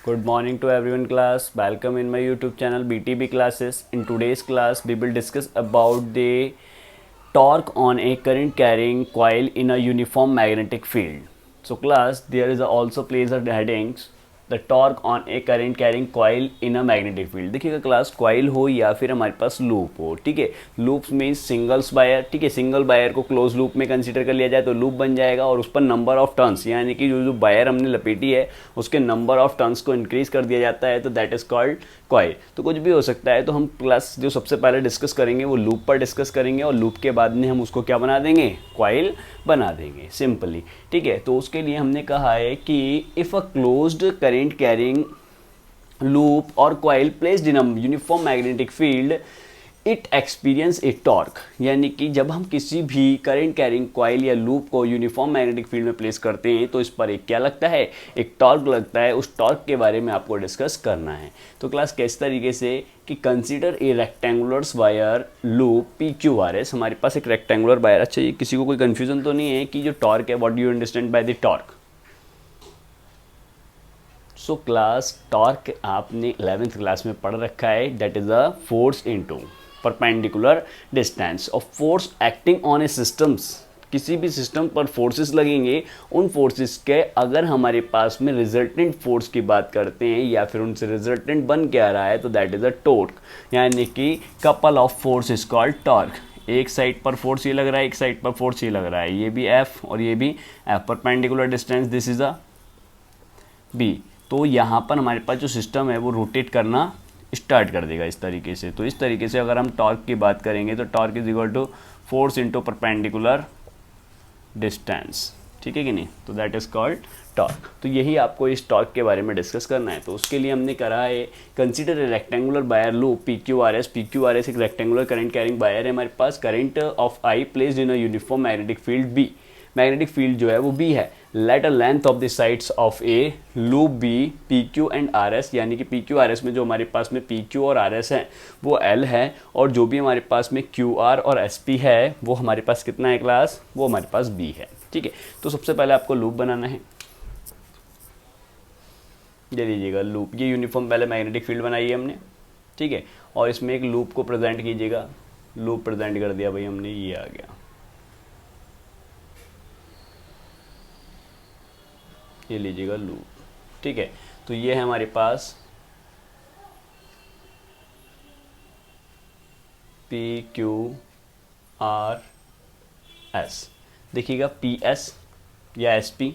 Good morning to everyone class. Welcome in my YouTube channel BTB classes. In today's class we will discuss about the torque on a current carrying coil in a uniform magnetic field. So class, there is also plays a headings the torque on a current carrying coil in a magnetic field. देखिएगा class, coil हो या फिर हमारे पास loop हो, ठीक है. Loops means singles wire, ठीक है. सिंगल वायर को क्लोज लूप में कंसीडर कर लिया जाए तो लूप बन जाएगा और उस पर नंबर ऑफ टर्न्स यानी कि जो वायर हमने लपेटी है उसके नंबर ऑफ टर्न्स को इंक्रीज कर दिया जाता है तो दैट इज कॉल्ड कॉइल. तो कुछ भी हो सकता है. तो हम क्लास जो सबसे पहले डिस्कस करेंगे वो लूप पर डिस्कस करेंगे और लूप के बाद में हम उसको क्या बना देंगे, कॉइल बना देंगे सिंपली, ठीक है. तो उसके लिए हमने कहा है कि if a closed current carrying loop और coil placed in a uniform magnetic field it experience a torque, यानी कि जब हम किसी भी करंट कैरिंग कॉइल या लूप को यूनिफॉर्म मैग्नेटिक फील्ड में प्लेस करते हैं तो इस पर एक क्या लगता है, एक टॉर्क लगता है. उस टॉर्क के बारे में आपको डिस्कस करना है. तो क्लास किस तरीके से कि consider a rectangular wire loop P Q R S. हमारे पास एक रेक्टेंगुलर वायर. अच्छा, ये किसी को कोई कन्फ्यूजन तो नहीं है कि जो टॉर्क है, what do you understand by the torque? So class, torque आपने 11th क्लास में पढ़ रखा है. That is a force into perpendicular distance और force acting on a systems. किसी भी सिस्टम पर फोर्सेस लगेंगे, उन फोर्सेस के अगर हमारे पास में रिजल्टेंट फोर्स की बात करते हैं या फिर उनसे रिजल्टेंट बन के आ रहा है तो दैट इज अ टॉर्क, यानी कि couple of force is called torque. एक साइड पर फोर्स ये लग रहा है, एक साइड पर फोर्स ये लग रहा है, ये भी एफ और ये भी F. Perpendicular distance this is a B. तो यहाँ पर हमारे पास जो सिस्टम है वो रोटेट करना स्टार्ट कर देगा इस तरीके से. तो इस तरीके से अगर हम टॉर्क की बात करेंगे तो torque is equal to force into perpendicular distance, ठीक है कि नहीं. तो दैट इज कॉल्ड टॉर्क. तो यही आपको इस टॉर्क के बारे में डिस्कस करना है. तो उसके लिए हमने करा है consider a rectangular wire loop P Q R S. P Q R S एक रेक्टेंगुलर करंट कैरिंग वायर है हमारे पास. Current of I placed in a uniform magnetic field B. Magnetic field जो है वो बी है. Let a length of the sides of a loop be P Q and R S, यानी कि P Q R S में जो हमारे पास में पी क्यू और आर एस है वो एल है और जो भी हमारे पास में क्यू आर और एस पी है वो हमारे पास कितना है क्लास, वो हमारे पास बी है, ठीक है. तो सबसे पहले आपको लूप बनाना है. ये लीजिएगा लूप, ये यूनिफॉर्म पहले मैग्नेटिक फील्ड बनाई है हमने, ठीक है. और इसमें एक लूप को प्रेजेंट कीजिएगा. लूप प्रेजेंट कर दिया भाई हमने, ये आ गया. ये लीजिएगा लूप, ठीक है. तो ये है हमारे पास पी क्यू आर एस. देखिएगा पी एस या S P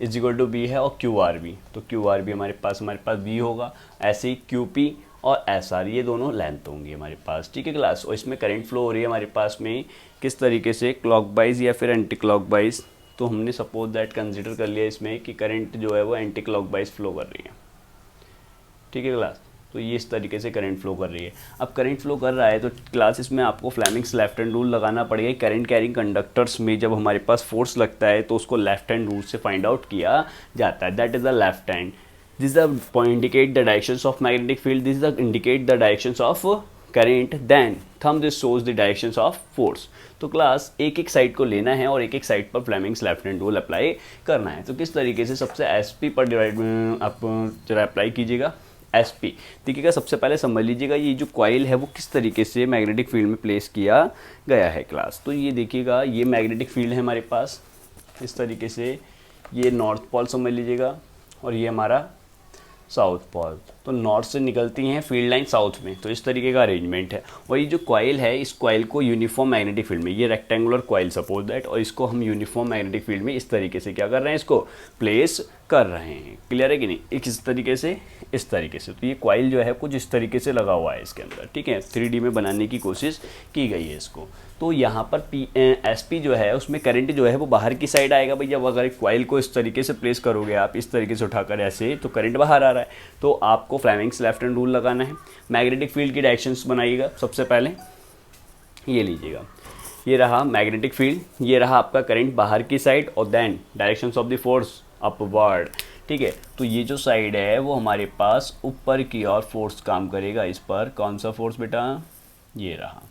is equal to B है और क्यू आर बी. तो क्यू आर बी हमारे पास बी होगा. ऐसे ही क्यू पी और एस आर ये दोनों लेंथ होंगी हमारे पास, ठीक है क्लास. और इसमें करंट फ्लो हो रही है हमारे पास में किस तरीके से, क्लॉकवाइज या फिर एंटी क्लॉकवाइज. तो हमने सपोज दैट कंसिडर कर लिया इसमें कि करंट जो है वो एंटी क्लॉकवाइज फ्लो कर रही है, ठीक है क्लास. तो ये इस तरीके से करंट फ्लो कर रही है. अब करंट फ्लो कर रहा है तो क्लास इसमें आपको फ्लेमिंग्स लेफ्ट हैंड रूल लगाना पड़ेगा. करंट कैरिंग कंडक्टर्स में जब हमारे पास फोर्स लगता है तो उसको लेफ्ट हैंड रूल से फाइंड आउट किया जाता है. That is the left hand. This is the point indicate the directions of magnetic field. This is the indicate the directions of current. Then thumb this shows the directions of force. तो class एक एक side को लेना है और एक एक side पर Fleming's left hand rule apply करना है. तो किस तरीके से, सबसे एस पी पर डिवाइड आप जरा अप्लाई कीजिएगा. एस पी देखिएगा, सबसे पहले समझ लीजिएगा ये जो कॉइल है वो किस तरीके से मैग्नेटिक फील्ड में प्लेस किया गया है क्लास. तो ये देखिएगा, ये मैग्नेटिक फील्ड है हमारे पास इस तरीके से. ये नॉर्थ पोल समझ लीजिएगा और ये हमारा साउथ पोल. तो नॉर्थ से निकलती हैं फील्ड लाइन साउथ में. तो इस तरीके का अरेंजमेंट है. और ये जो कॉइल है, इस कॉइल को यूनिफॉर्म मैग्नेटिक फील्ड में, ये रेक्टेंगुलर कॉइल सपोज दैट, और इसको हम यूनिफॉर्म मैग्नेटिक फील्ड में इस तरीके से क्या कर रहे हैं, इसको प्लेस कर रहे हैं. क्लियर है कि नहीं. एक इस तरीके से, इस तरीके से. तो ये कॉइल जो है कुछ इस तरीके से लगा हुआ है इसके अंदर, ठीक है. 3D में बनाने की कोशिश की गई है इसको. तो यहाँ पर एस पी जो है उसमें करंट जो है वो बाहर की साइड आएगा भाई. जब अगर कॉइल को इस तरीके से प्लेस करोगे आप, इस तरीके से उठाकर ऐसे, तो करंट बाहर आ रहा है. तो आपको फ्लेमिंग्स लेफ्ट हैंड रूल लगाना है. मैग्नेटिक फील्ड की डायरेक्शंस बनाइएगा. सबसे पहले ये लीजिएगा, ये रहा मैग्नेटिक फील्ड, ये रहा आपका करंट बाहर की साइड, और then directions of the force upward, ठीक है. तो ये जो साइड है वो हमारे पास ऊपर की ओर फोर्स काम करेगा. इस पर कौन सा फोर्स बेटा, ये रहा,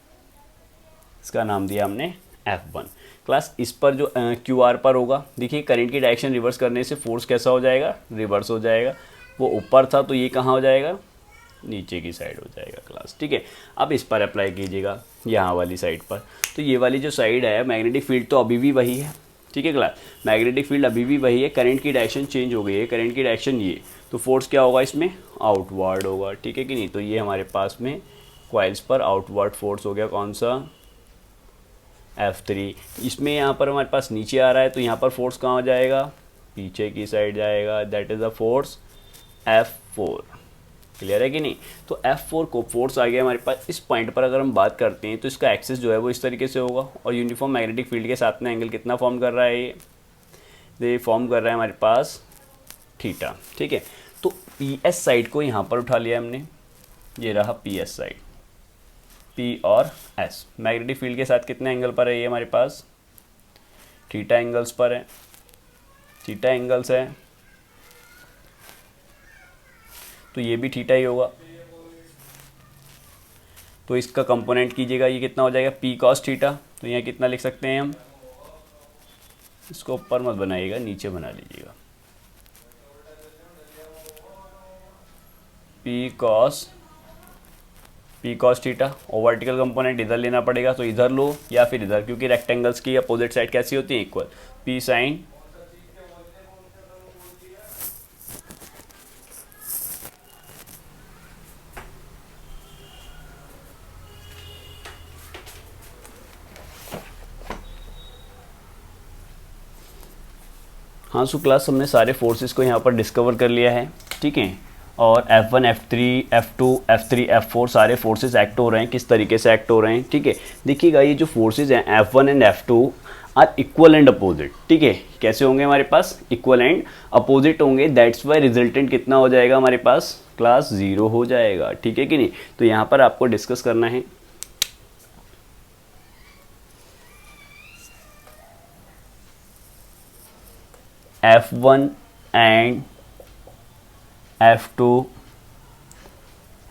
इसका नाम दिया हमने F1 क्लास. इस पर जो क्यू आर पर होगा, देखिए करंट की डायरेक्शन रिवर्स करने से फोर्स कैसा हो जाएगा, रिवर्स हो जाएगा. वो ऊपर था तो ये कहाँ हो जाएगा, नीचे की साइड हो जाएगा क्लास। ठीक है, अब इस पर अप्लाई कीजिएगा यहाँ वाली साइड पर। तो ये वाली जो साइड है मैग्नेटिक फील्ड तो अभी भी वही है। ठीक है क्लास, मैग्नेटिक फील्ड अभी भी वही है, करंट की डायरेक्शन चेंज हो गई है, करंट की डायरेक्शन ये, तो फोर्स क्या होगा इसमें, आउटवर्ड होगा। ठीक है कि नहीं, तो ये हमारे पास में कॉइल्स पर आउटवर्ड फोर्स हो गया, कौन सा, F3। इसमें यहाँ पर हमारे पास नीचे आ रहा है तो यहाँ पर फोर्स कहाँ हो जाएगा, पीछे की साइड जाएगा, that is the force F4। Clear है कि नहीं, तो F4 को फोर्स आ गया हमारे पास। इस पॉइंट पर अगर हम बात करते हैं तो इसका एक्सिस जो है वो इस तरीके से होगा, और यूनिफॉर्म मैग्नेटिक फील्ड के साथ में एंगल कितना फॉर्म कर रहा है, ये फॉर्म कर रहा है हमारे पास थीटा। ठीक है, तो PS साइड को यहाँ पर उठा लिया हमने, ये रहा PS साइड, P और S मैग्नेटिक फील्ड के साथ कितने एंगल पर है, ये हमारे पास थीटा एंगल्स पर है, थीटा एंगल्स है, तो ये भी थीटा ही होगा। तो इसका कंपोनेंट कीजिएगा, ये कितना हो जाएगा, P cos थीटा। तो यहाँ कितना लिख सकते हैं हम, इसको ऊपर मत बनाइएगा, नीचे बना लीजिएगा, P cos थीटा। और वर्टिकल कंपोनेंट इधर लेना पड़ेगा, तो इधर लो या फिर इधर, क्योंकि रेक्टेंगल्स की अपोजिट साइड कैसी होती है, इक्वल, P sin हाँ, सो क्लास हमने सारे फोर्सेस को यहाँ पर डिस्कवर कर लिया है। ठीक है, और F1, F3, F2, F3, F4 सारे फोर्सेस एक्ट हो रहे हैं, किस तरीके से एक्ट हो रहे हैं। ठीक है, देखिएगा ये जो फोर्सेस हैं F1 and F2 are equal and opposite. ठीक है, कैसे होंगे हमारे पास, इक्वल एंड अपोजिट होंगे, दैट्स वाई रिजल्टेंट कितना हो जाएगा हमारे पास, क्लास 0 हो जाएगा। ठीक है कि नहीं, तो यहाँ पर आपको डिस्कस करना है F1 and F2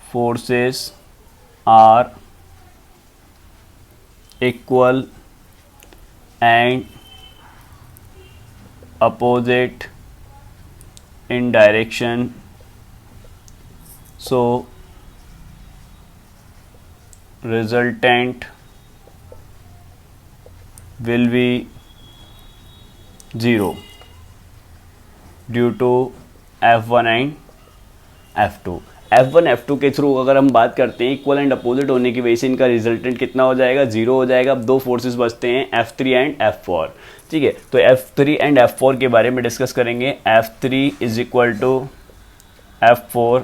forces are equal and opposite in direction, so resultant will be 0 due to F1 and F2। F1 F2 के थ्रू अगर हम बात करते हैं, इक्वल एंड अपोजिट होने की वजह से इनका रिजल्टेंट कितना हो जाएगा, 0 हो जाएगा। अब दो फोर्सेस बचते हैं F3 एंड F4। ठीक है, तो F3 एंड F4 के बारे में डिस्कस करेंगे। F3 is equal to F4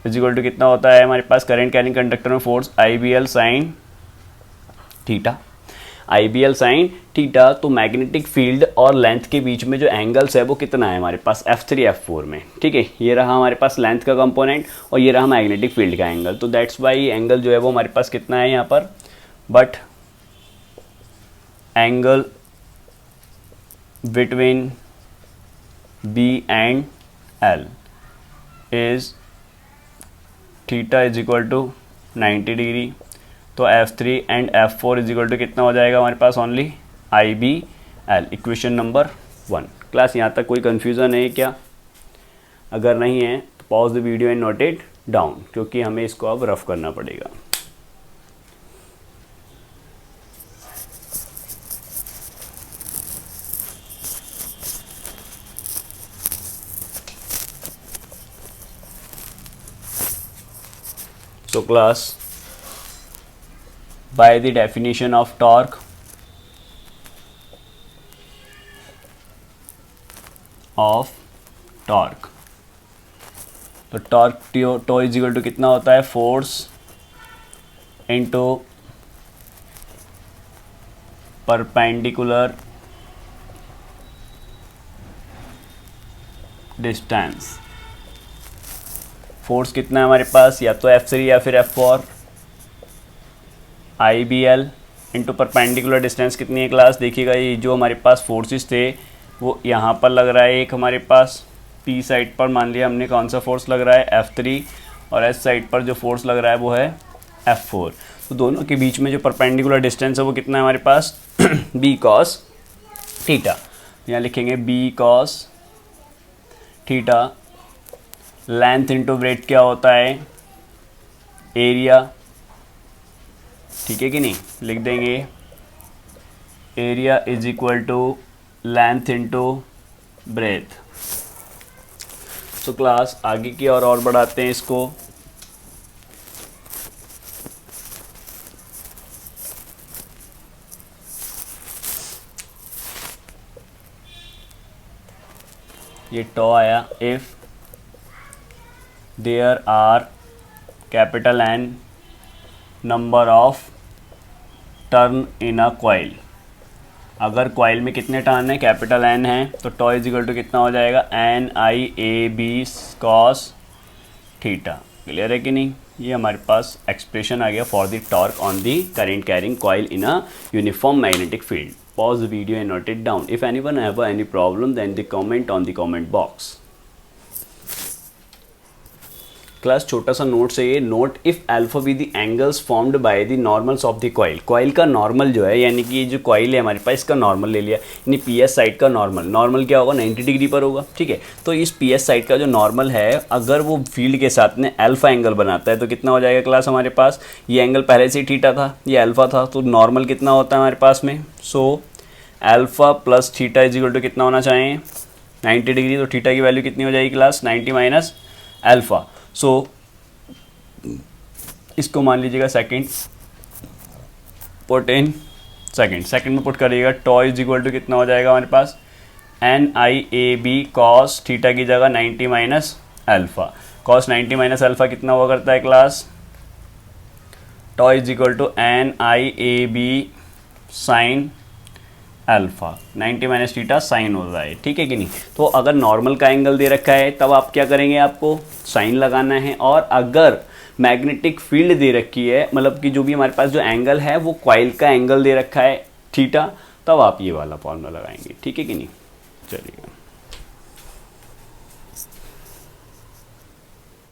is equal to कितना होता है हमारे पास, करंट कैरिंग कंडक्टर में force IBL sine theta, IBL sine theta. तो मैग्नेटिक फील्ड और लेंथ के बीच में जो एंगल्स है वो कितना है हमारे पास, F3 F4 में। ठीक है, ये रहा हमारे पास लेंथ का कंपोनेंट और ये रहा मैग्नेटिक फील्ड का एंगल। तो दैट्स वाई एंगल जो है वो हमारे पास कितना है यहाँ पर, but angle between B and L is theta is equal to 90 degree. तो F3 and F4 is equal to कितना हो जाएगा हमारे पास, only IBL, equation number 1। Class यहाँ तक कोई कन्फ्यूज़न है क्या, अगर नहीं है तो pause the video and note it down, क्योंकि हमें इसको अब रफ करना पड़ेगा। So class, by the definition of torque तो torque tau is equal to कितना होता है, force into perpendicular distance. Force कितना है हमारे पास, या तो F3 या फिर F4, IBL into perpendicular distance कितनी है क्लास, देखिएगा ये जो हमारे पास फोर्सेस थे वो यहाँ पर लग रहा है, एक हमारे पास P साइड पर मान लिया हमने कौन सा फोर्स लग रहा है, F3, और S साइड पर जो फोर्स लग रहा है वो है F4। तो दोनों के बीच में जो परपेंडिकुलर डिस्टेंस है वो कितना है हमारे पास B cos थीटा। यहाँ लिखेंगे B cos theta, length into breath क्या होता है, एरिया, ठीक है कि नहीं, लिख देंगे area is equal to length into breadth. तो क्लास आगे की और बढ़ाते हैं इसको। ये टॉ आया, if there are capital N number of turn in a coil, अगर कॉइल में कितने टर्न है, कैपिटल N है, तो टॉ इज इक्वल टू कितना हो जाएगा, NIAB कॉस थीटा। क्लियर है कि नहीं, ये हमारे पास एक्सप्रेशन आ गया for the torque on the current carrying coil in a uniform magnetic field. Pause the video and note it down. If anyone have any problem, then they comment on the comment box. Class छोटा सा note है ये, note if alpha be the angles formed by the normals of the coil. Coil का normal जो है, यानी कि ये जो कॉइल है हमारे पास, इसका नॉर्मल ले लिया, यानी PS साइड का नॉर्मल क्या होगा, 90 डिग्री पर होगा, ठीक है। तो इस PS साइड का जो नॉर्मल है, अगर वो फील्ड के साथ में अल्फा एंगल बनाता है तो कितना हो जाएगा क्लास हमारे पास, ये एंगल पहले से थीटा था, ये अल्फा था, तो नॉर्मल कितना होता है हमारे पास में, so alpha plus theta is equal to कितना होना चाहिए, 90 डिग्री। तो थीटा की वैल्यू कितनी हो जाएगी क्लास, 90 माइनस अल्फा। सो इसको मान लीजिएगा सेकंड, पुट इन सेकंड में पुट करिएगा, टॉ इज इक्वल टू कितना हो जाएगा हमारे पास, NIAB कॉस थीटा की जगह 90 minus alpha. Cos 90 minus alpha कितना हुआ करता है class, tau is equal to NIAB sine alpha, 90 minus theta sine हो रहा है, ठीक है कि नहीं। तो अगर नॉर्मल का एंगल दे रखा है तब आप क्या करेंगे, आपको साइन लगाना है, और अगर मैग्नेटिक फील्ड दे रखी है, मतलब कि जो भी हमारे पास जो एंगल है वो कॉइल का एंगल दे रखा है थीटा, तब आप ये वाला फॉर्मूला लगाएंगे, ठीक है कि नहीं। चलिए।